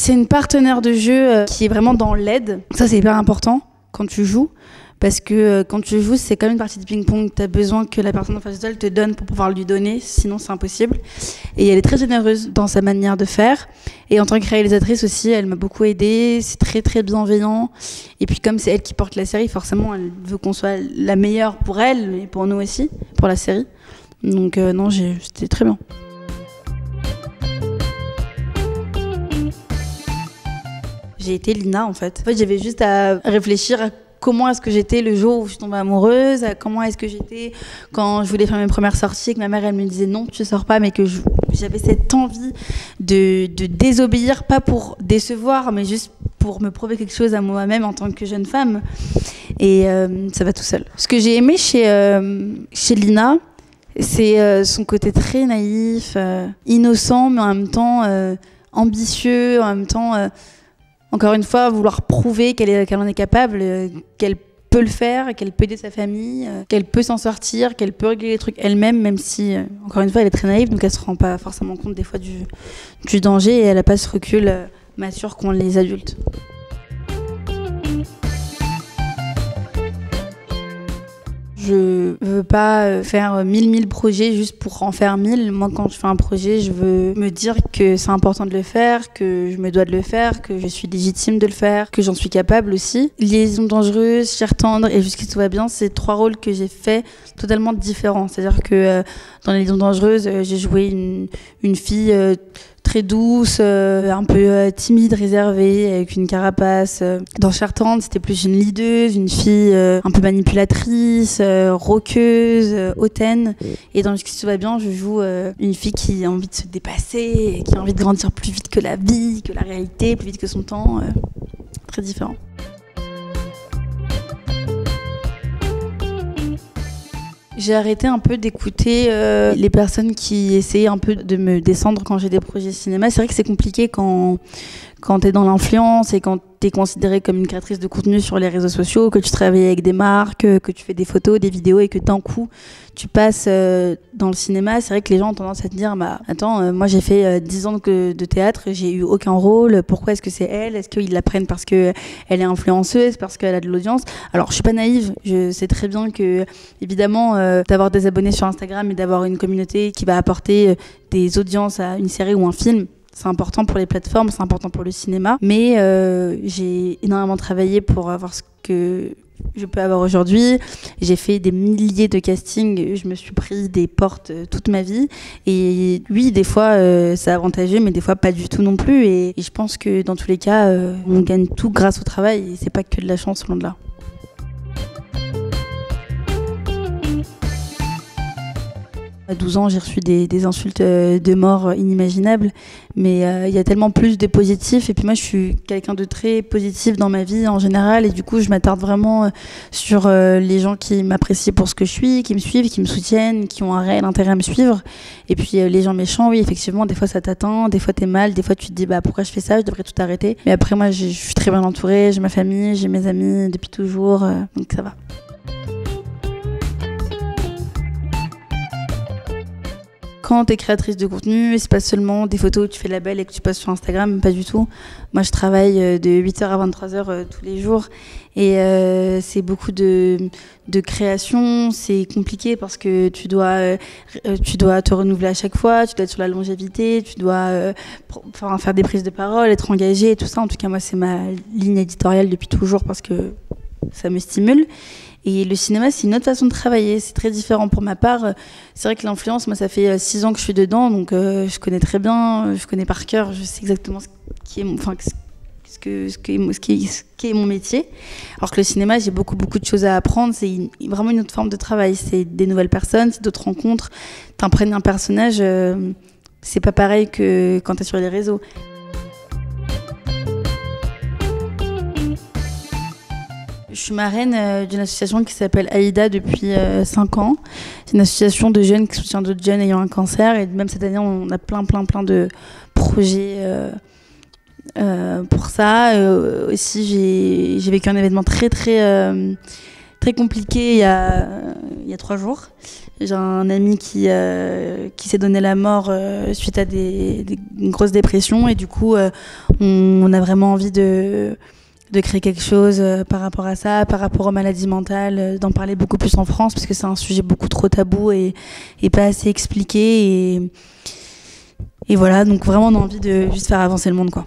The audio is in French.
C'est une partenaire de jeu qui est vraiment dans l'aide. Ça, c'est hyper important quand tu joues. Parce que quand tu joues, c'est comme une partie de ping-pong. Tu as besoin que la personne en face de toi te donne pour pouvoir lui donner, sinon c'est impossible. Et elle est très généreuse dans sa manière de faire. Et en tant que réalisatrice aussi, elle m'a beaucoup aidée. C'est très très bienveillant. Et puis comme c'est elle qui porte la série, forcément, elle veut qu'on soit la meilleure pour elle, mais pour nous aussi, pour la série. Donc non, c'était très bien. J'ai été Lina en fait. En fait, j'avais juste à réfléchir à comment est-ce que j'étais le jour où je suis tombée amoureuse, comment est-ce que j'étais quand je voulais faire mes premières sorties et que ma mère elle me disait non tu sors pas, mais que j'avais cette envie de désobéir, pas pour décevoir mais juste pour me prouver quelque chose à moi-même en tant que jeune femme. Et ça va tout seul. Ce que j'ai aimé chez Lina, c'est son côté très naïf, innocent, mais en même temps ambitieux, en même temps encore une fois, vouloir prouver qu'elle en est capable, qu'elle peut le faire, qu'elle peut aider sa famille, qu'elle peut s'en sortir, qu'elle peut régler les trucs elle-même, même si, encore une fois, elle est très naïve, donc elle se rend pas forcément compte des fois du danger et elle n'a pas ce recul mature qu'ont les adultes. Je veux pas faire 1000 projets juste pour en faire 1000. Moi, quand je fais un projet, je veux me dire que c'est important de le faire, que je me dois de le faire, que je suis légitime de le faire, que j'en suis capable aussi. Liaison dangereuse, chair tendre et Jusqu'ici tout va bien, c'est 3 rôles que j'ai fait totalement différents. C'est-à-dire que dans les Liaisons dangereuses, j'ai joué une fille très douce, un peu timide, réservée, avec une carapace. Dans Chair tendre, c'était plus une leaduse, une fille un peu manipulatrice, roqueuse, hautaine. Et dans Jusqu'ici tout va bien, je joue une fille qui a envie de se dépasser, qui a envie de grandir plus vite que la vie, que la réalité, plus vite que son temps. Très différent. J'ai arrêté un peu d'écouter les personnes qui essayaient un peu de me descendre quand j'ai des projets cinéma. C'est vrai que c'est compliqué quand t'es dans l'influence et quand t'es considérée comme une créatrice de contenu sur les réseaux sociaux, que tu travailles avec des marques, que tu fais des photos, des vidéos et que d'un coup tu passes dans le cinéma. C'est vrai que les gens ont tendance à te dire attends, moi j'ai fait 10 ans de théâtre, j'ai eu aucun rôle, pourquoi est-ce que c'est elle? Est-ce qu'ils la prennent parce qu'elle est influenceuse, parce qu'elle a de l'audience? Alors je suis pas naïve, je sais très bien que évidemment d'avoir des abonnés sur Instagram et d'avoir une communauté qui va apporter des audiences à une série ou un film, c'est important pour les plateformes, c'est important pour le cinéma. Mais j'ai énormément travaillé pour avoir ce que je peux avoir aujourd'hui. J'ai fait des milliers de castings, je me suis pris des portes toute ma vie. Et oui, des fois, c'est avantageux, mais des fois pas du tout non plus. Et je pense que dans tous les cas, on gagne tout grâce au travail. Et c'est pas que de la chance, loin de là. À 12 ans, j'ai reçu des insultes de mort inimaginables, mais il y a tellement plus de positifs. Et puis moi, je suis quelqu'un de très positif dans ma vie en général, et du coup, je m'attarde vraiment sur les gens qui m'apprécient pour ce que je suis, qui me suivent, qui me soutiennent, qui ont un réel intérêt à me suivre. Et puis les gens méchants, oui, effectivement, des fois ça t'atteint, des fois t'es mal, des fois tu te dis pourquoi je fais ça, je devrais tout arrêter. Mais après, moi, je suis très bien entourée, j'ai ma famille, j'ai mes amis depuis toujours, donc ça va. Quand tu es créatrice de contenu, c'est pas seulement des photos que tu fais de la belle et que tu postes sur Instagram, pas du tout. Moi, je travaille de 8h à 23h tous les jours et c'est beaucoup de création. C'est compliqué parce que tu dois te renouveler à chaque fois, tu dois être sur la longévité, tu dois faire des prises de parole, être engagée et tout ça. En tout cas, moi, c'est ma ligne éditoriale depuis toujours parce que ça me stimule. Et le cinéma, c'est une autre façon de travailler, c'est très différent pour ma part. C'est vrai que l'influence, moi, ça fait 6 ans que je suis dedans, donc je connais très bien, je connais par cœur, je sais exactement ce qui est mon métier. Alors que le cinéma, j'ai beaucoup de choses à apprendre, c'est vraiment une autre forme de travail, c'est des nouvelles personnes, c'est d'autres rencontres. T'imprègnes un personnage, c'est pas pareil que quand t'es sur les réseaux. Je suis marraine d'une association qui s'appelle Aïda depuis 5 ans. C'est une association de jeunes qui soutient d'autres jeunes ayant un cancer. Et même cette année, on a plein de projets pour ça. Aussi, j'ai vécu un événement très très compliqué il y a 3 jours. J'ai un ami qui s'est donné la mort suite à une grosse dépression et du coup on a vraiment envie de créer quelque chose par rapport à ça, par rapport aux maladies mentales, d'en parler beaucoup plus en France parce que c'est un sujet beaucoup trop tabou et pas assez expliqué et voilà, donc vraiment on a envie de juste faire avancer le monde, quoi.